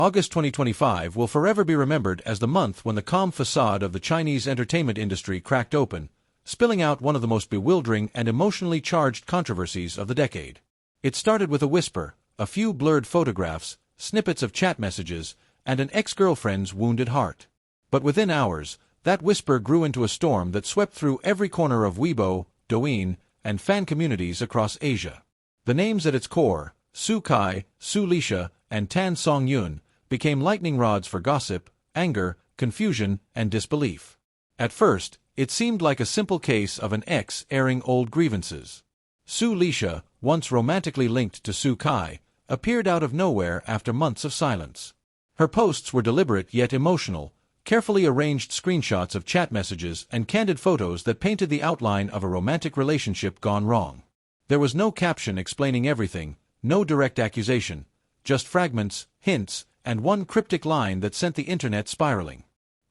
August 2025 will forever be remembered as the month when the calm facade of the Chinese entertainment industry cracked open, spilling out one of the most bewildering and emotionally charged controversies of the decade. It started with a whisper, a few blurred photographs, snippets of chat messages, and an ex-girlfriend's wounded heart. But within hours, that whisper grew into a storm that swept through every corner of Weibo, Douyin, and fan communities across Asia. The names at its core, Xu Kai, Xu Lisha, and Tan Songyun, became lightning rods for gossip, anger, confusion, and disbelief. At first, it seemed like a simple case of an ex airing old grievances. Xu Lisha, once romantically linked to Xu Kai, appeared out of nowhere after months of silence. Her posts were deliberate yet emotional, carefully arranged screenshots of chat messages and candid photos that painted the outline of a romantic relationship gone wrong. There was no caption explaining everything, no direct accusation, just fragments, hints, and one cryptic line that sent the internet spiraling.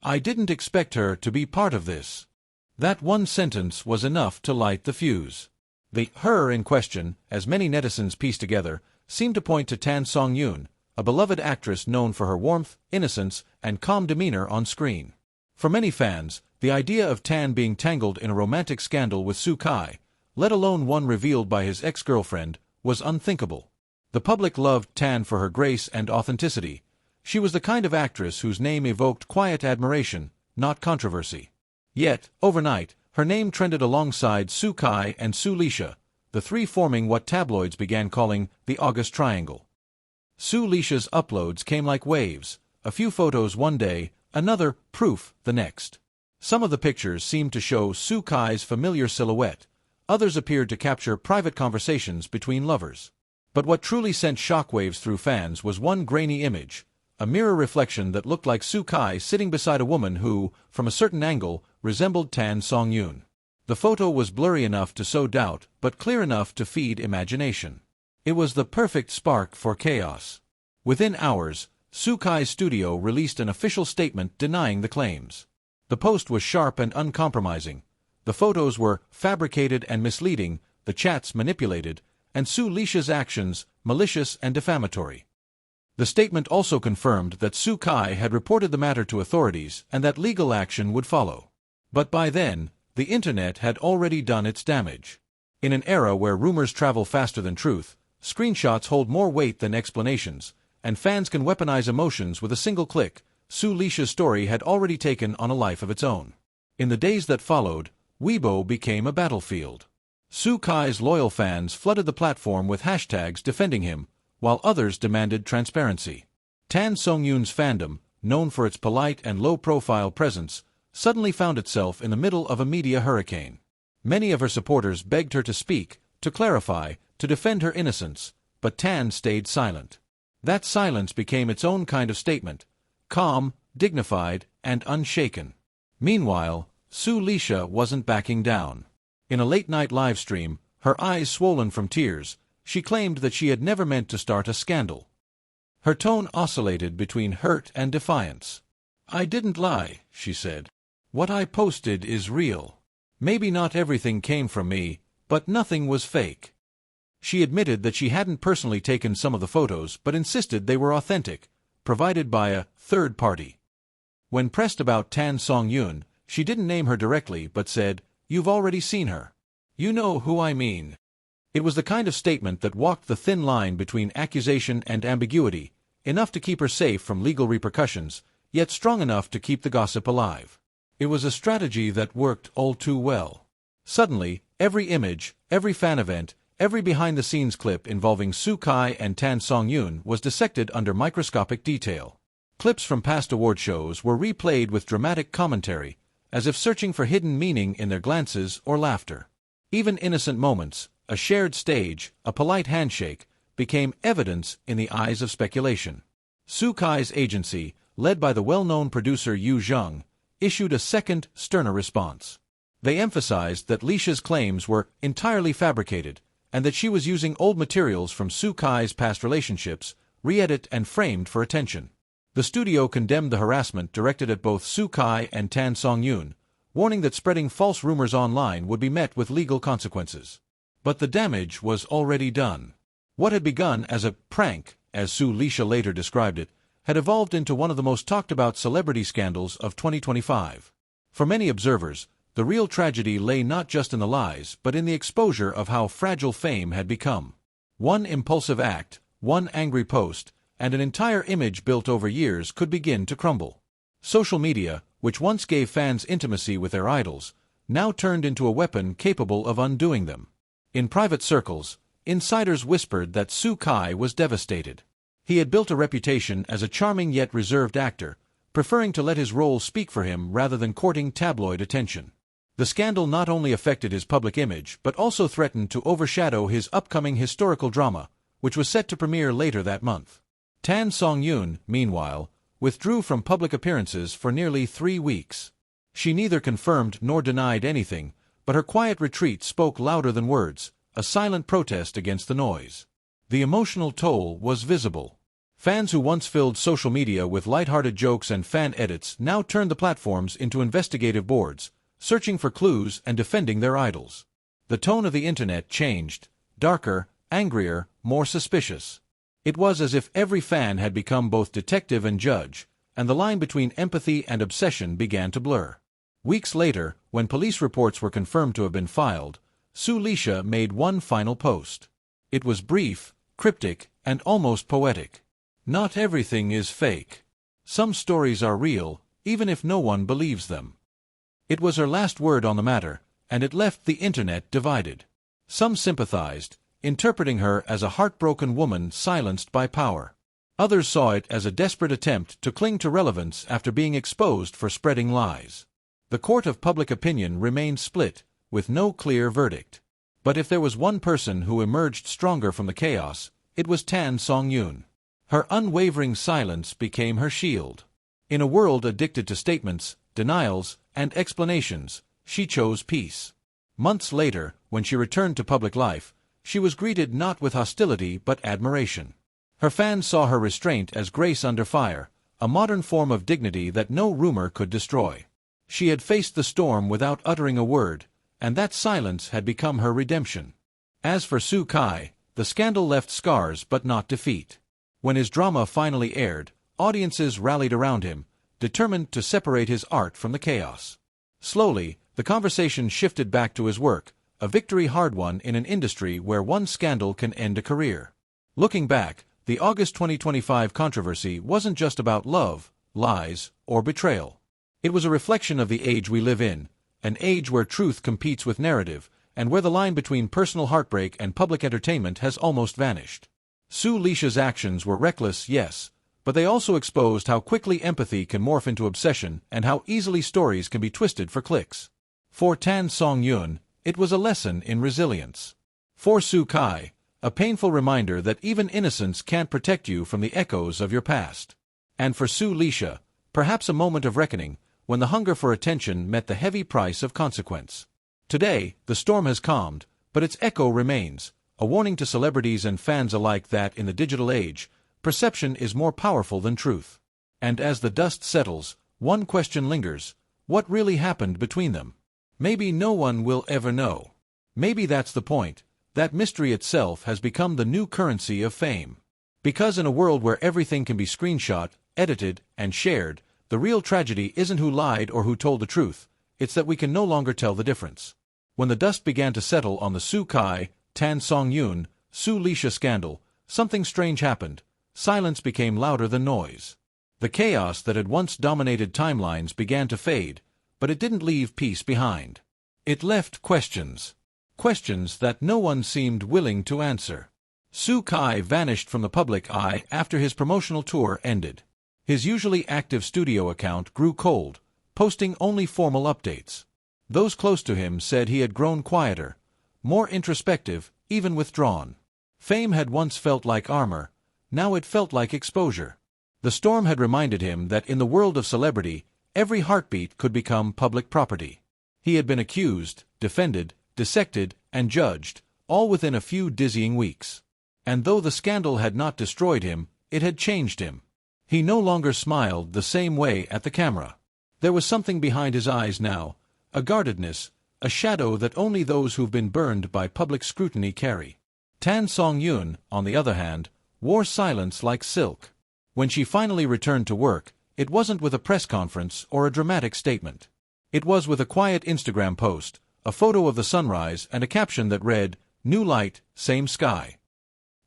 "I didn't expect her to be part of this." That one sentence was enough to light the fuse. The "her" in question, as many netizens pieced together, seemed to point to Tan Songyun, a beloved actress known for her warmth, innocence, and calm demeanor on screen. For many fans, the idea of Tan being tangled in a romantic scandal with Xu Kai, let alone one revealed by his ex-girlfriend, was unthinkable. The public loved Tan for her grace and authenticity. She was the kind of actress whose name evoked quiet admiration, not controversy. Yet, overnight, her name trended alongside Xu Kai and Xu Lisha, the three forming what tabloids began calling the August Triangle. Xu Lisha's uploads came like waves, a few photos one day, another proof the next. Some of the pictures seemed to show Xu Kai's familiar silhouette, others appeared to capture private conversations between lovers. But what truly sent shockwaves through fans was one grainy image, a mirror reflection that looked like Xu Kai sitting beside a woman who, from a certain angle, resembled Tan Songyun. The photo was blurry enough to sow doubt, but clear enough to feed imagination. It was the perfect spark for chaos. Within hours, Xu Kai's studio released an official statement denying the claims. The post was sharp and uncompromising. The photos were fabricated and misleading, the chats manipulated, and Xu Lisha's actions malicious and defamatory. The statement also confirmed that Xu Kai had reported the matter to authorities and that legal action would follow. But by then, the internet had already done its damage. In an era where rumors travel faster than truth, screenshots hold more weight than explanations, and fans can weaponize emotions with a single click, Xu Lisha's story had already taken on a life of its own. In the days that followed, Weibo became a battlefield. Xu Kai's loyal fans flooded the platform with hashtags defending him, while others demanded transparency. Tan Songyun's fandom, known for its polite and low-profile presence, suddenly found itself in the middle of a media hurricane. Many of her supporters begged her to speak, to clarify, to defend her innocence, but Tan stayed silent. That silence became its own kind of statement, calm, dignified, and unshaken. Meanwhile, Xu Lisha wasn't backing down. In a late-night livestream, her eyes swollen from tears, she claimed that she had never meant to start a scandal. Her tone oscillated between hurt and defiance. "I didn't lie," she said. "What I posted is real. Maybe not everything came from me, but nothing was fake." She admitted that she hadn't personally taken some of the photos but insisted they were authentic, provided by a third party. When pressed about Tan Songyun, she didn't name her directly but said, "You've already seen her. You know who I mean." It was the kind of statement that walked the thin line between accusation and ambiguity, enough to keep her safe from legal repercussions, yet strong enough to keep the gossip alive. It was a strategy that worked all too well. Suddenly, every image, every fan event, every behind-the-scenes clip involving Xu Kai and Tan Songyun was dissected under microscopic detail. Clips from past award shows were replayed with dramatic commentary, as if searching for hidden meaning in their glances or laughter. Even innocent moments, a shared stage, a polite handshake, became evidence in the eyes of speculation. Xu Kai's agency, led by the well-known producer Yu Zheng, issued a second, sterner response. They emphasized that Lisha's claims were entirely fabricated, and that she was using old materials from Xu Kai's past relationships, re-edited and framed for attention. The studio condemned the harassment directed at both Xu Kai and Tan Songyun, warning that spreading false rumors online would be met with legal consequences. But the damage was already done. What had begun as a prank, as Xu Lisha later described it, had evolved into one of the most talked-about celebrity scandals of 2025. For many observers, the real tragedy lay not just in the lies but in the exposure of how fragile fame had become. One impulsive act, one angry post, and an entire image built over years could begin to crumble. Social media, which once gave fans intimacy with their idols, now turned into a weapon capable of undoing them. In private circles, insiders whispered that Xu Kai was devastated. He had built a reputation as a charming yet reserved actor, preferring to let his role speak for him rather than courting tabloid attention. The scandal not only affected his public image but also threatened to overshadow his upcoming historical drama, which was set to premiere later that month. Tan Songyun, meanwhile, withdrew from public appearances for nearly 3 weeks. She neither confirmed nor denied anything, but her quiet retreat spoke louder than words, a silent protest against the noise. The emotional toll was visible. Fans who once filled social media with lighthearted jokes and fan edits now turned the platforms into investigative boards, searching for clues and defending their idols. The tone of the internet changed, darker, angrier, more suspicious. It was as if every fan had become both detective and judge, and the line between empathy and obsession began to blur. Weeks later, when police reports were confirmed to have been filed, Xu Lisha made one final post. It was brief, cryptic, and almost poetic. Not everything is fake. Some stories are real, even if no one believes them. It was her last word on the matter, and it left the internet divided. Some sympathized, interpreting her as a heartbroken woman silenced by power. Others saw it as a desperate attempt to cling to relevance after being exposed for spreading lies. The court of public opinion remained split, with no clear verdict. But if there was one person who emerged stronger from the chaos, it was Tan Songyun. Her unwavering silence became her shield. In a world addicted to statements, denials, and explanations, she chose peace. Months later, when she returned to public life, she was greeted not with hostility but admiration. Her fans saw her restraint as grace under fire, a modern form of dignity that no rumor could destroy. She had faced the storm without uttering a word, and that silence had become her redemption. As for Xu Kai, the scandal left scars but not defeat. When his drama finally aired, audiences rallied around him, determined to separate his art from the chaos. Slowly, the conversation shifted back to his work, a victory hard won in an industry where one scandal can end a career. Looking back, the August 2025 controversy wasn't just about love, lies, or betrayal. It was a reflection of the age we live in, an age where truth competes with narrative, and where the line between personal heartbreak and public entertainment has almost vanished. Xu Lisha's actions were reckless, yes, but they also exposed how quickly empathy can morph into obsession and how easily stories can be twisted for clicks. For Tan Songyun, it was a lesson in resilience. For Xu Kai, a painful reminder that even innocence can't protect you from the echoes of your past. And for Xu Lisha, perhaps a moment of reckoning, when the hunger for attention met the heavy price of consequence. Today, the storm has calmed, but its echo remains, a warning to celebrities and fans alike that in the digital age, perception is more powerful than truth. And as the dust settles, one question lingers: what really happened between them? Maybe no one will ever know. Maybe that's the point, that mystery itself has become the new currency of fame. Because in a world where everything can be screenshot, edited, and shared, the real tragedy isn't who lied or who told the truth, it's that we can no longer tell the difference. When the dust began to settle on the Xu Kai, Tan Songyun, Xu Lisha scandal, something strange happened. Silence became louder than noise. The chaos that had once dominated timelines began to fade, but it didn't leave peace behind. It left questions. Questions that no one seemed willing to answer. Xu Kai vanished from the public eye after his promotional tour ended. His usually active studio account grew cold, posting only formal updates. Those close to him said he had grown quieter, more introspective, even withdrawn. Fame had once felt like armor, now it felt like exposure. The storm had reminded him that in the world of celebrity, every heartbeat could become public property. He had been accused, defended, dissected, and judged, all within a few dizzying weeks. And though the scandal had not destroyed him, it had changed him. He no longer smiled the same way at the camera. There was something behind his eyes now, a guardedness, a shadow that only those who've been burned by public scrutiny carry. Tan Songyun, on the other hand, wore silence like silk. When she finally returned to work, it wasn't with a press conference or a dramatic statement. It was with a quiet Instagram post, a photo of the sunrise and a caption that read, "New light, same sky."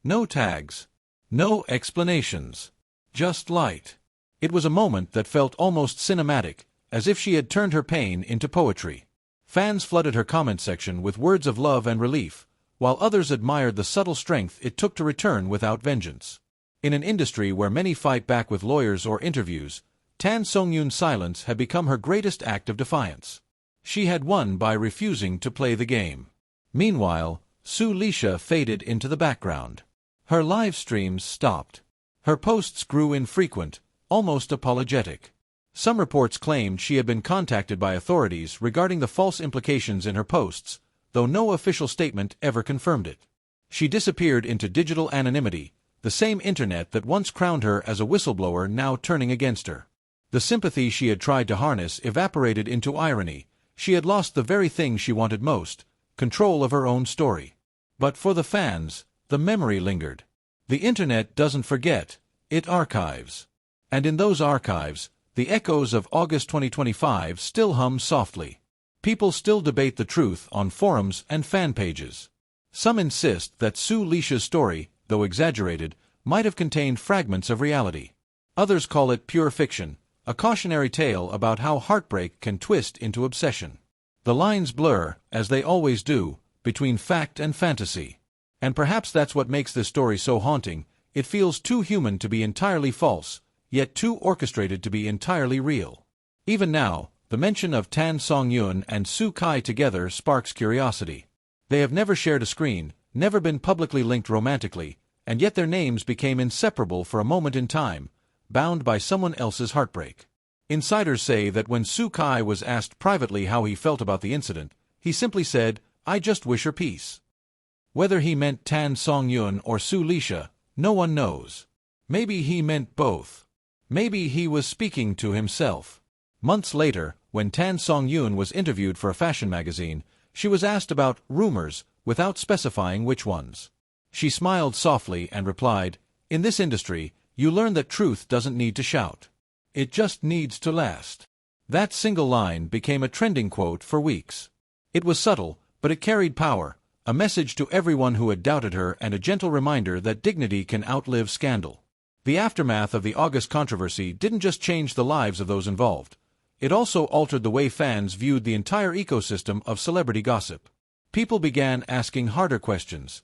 No tags. No explanations. Just light. It was a moment that felt almost cinematic, as if she had turned her pain into poetry. Fans flooded her comment section with words of love and relief, while others admired the subtle strength it took to return without vengeance. In an industry where many fight back with lawyers or interviews, Tan Songyun's silence had become her greatest act of defiance. She had won by refusing to play the game. Meanwhile, Xu Lisha faded into the background. Her live streams stopped. Her posts grew infrequent, almost apologetic. Some reports claimed she had been contacted by authorities regarding the false implications in her posts, though no official statement ever confirmed it. She disappeared into digital anonymity, the same internet that once crowned her as a whistleblower now turning against her. The sympathy she had tried to harness evaporated into irony. She had lost the very thing she wanted most, control of her own story. But for the fans, the memory lingered. The internet doesn't forget, it archives. And in those archives, the echoes of August 2025 still hum softly. People still debate the truth on forums and fan pages. Some insist that Xu Lisha's story, though exaggerated, might have contained fragments of reality. Others call it pure fiction, a cautionary tale about how heartbreak can twist into obsession. The lines blur, as they always do, between fact and fantasy. And perhaps that's what makes this story so haunting. It feels too human to be entirely false, yet too orchestrated to be entirely real. Even now, the mention of Tan Songyun and Xu Kai together sparks curiosity. They have never shared a screen, never been publicly linked romantically, and yet their names became inseparable for a moment in time, bound by someone else's heartbreak. Insiders say that when Xu Kai was asked privately how he felt about the incident, he simply said, "I just wish her peace." Whether he meant Tan Songyun or Xu Lisha, no one knows. Maybe he meant both. Maybe he was speaking to himself. Months later, when Tan Songyun was interviewed for a fashion magazine, she was asked about rumors without specifying which ones. She smiled softly and replied, "In this industry, you learn that truth doesn't need to shout. It just needs to last." That single line became a trending quote for weeks. It was subtle, but it carried power, a message to everyone who had doubted her and a gentle reminder that dignity can outlive scandal. The aftermath of the August controversy didn't just change the lives of those involved. It also altered the way fans viewed the entire ecosystem of celebrity gossip. People began asking harder questions.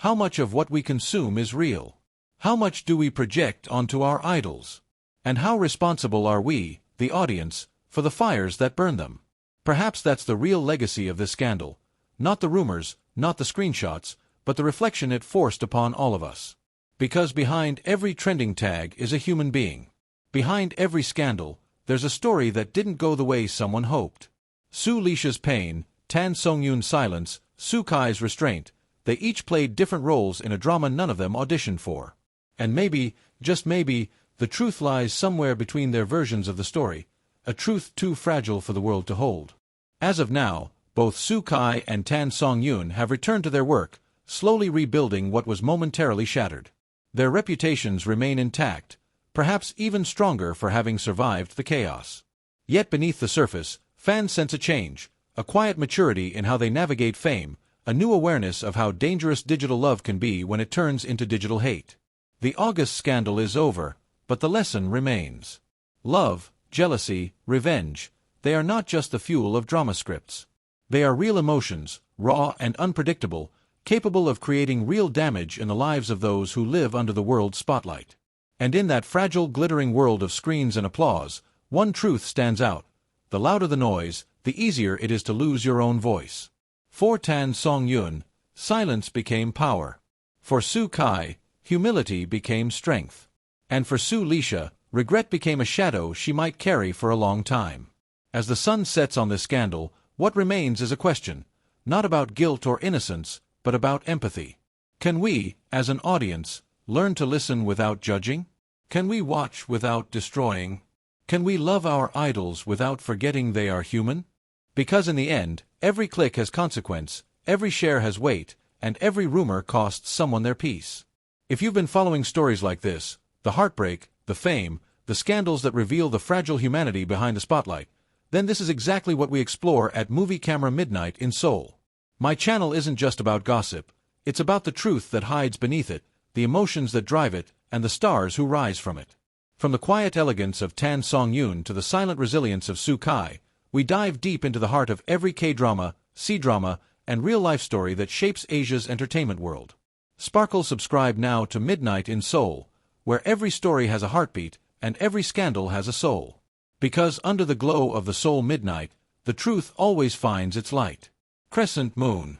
How much of what we consume is real? How much do we project onto our idols? And how responsible are we, the audience, for the fires that burn them? Perhaps that's the real legacy of this scandal. Not the rumors, not the screenshots, but the reflection it forced upon all of us. Because behind every trending tag is a human being. Behind every scandal, there's a story that didn't go the way someone hoped. Xu Lisha's pain, Tan Songyun's silence, Xu Kai's restraint, they each played different roles in a drama none of them auditioned for. And maybe, just maybe, the truth lies somewhere between their versions of the story, a truth too fragile for the world to hold. As of now, both Xu Kai and Tan Songyun have returned to their work, slowly rebuilding what was momentarily shattered. Their reputations remain intact, perhaps even stronger for having survived the chaos. Yet beneath the surface, fans sense a change, a quiet maturity in how they navigate fame, a new awareness of how dangerous digital love can be when it turns into digital hate. The August scandal is over, but the lesson remains. Love, jealousy, revenge, they are not just the fuel of drama scripts. They are real emotions, raw and unpredictable, capable of creating real damage in the lives of those who live under the world's spotlight. And in that fragile, glittering world of screens and applause, one truth stands out. The louder the noise, the easier it is to lose your own voice. For Tan Songyun, silence became power. For Xu Kai, humility became strength. And for Xu Lisha, regret became a shadow she might carry for a long time. As the sun sets on this scandal, what remains is a question, not about guilt or innocence, but about empathy. Can we, as an audience, learn to listen without judging? Can we watch without destroying? Can we love our idols without forgetting they are human? Because in the end, every click has consequence, every share has weight, and every rumor costs someone their peace. If you've been following stories like this, the heartbreak, the fame, the scandals that reveal the fragile humanity behind the spotlight, then this is exactly what we explore at Movie Camera Midnight in Seoul. My channel isn't just about gossip, it's about the truth that hides beneath it, the emotions that drive it, and the stars who rise from it. From the quiet elegance of Tan Songyun to the silent resilience of Su Kai, we dive deep into the heart of every K-drama, C-drama, and real-life story that shapes Asia's entertainment world. Sparkle subscribe now to Midnight in Seoul, where every story has a heartbeat and every scandal has a soul. Because under the glow of the Seoul midnight, the truth always finds its light. Crescent Moon.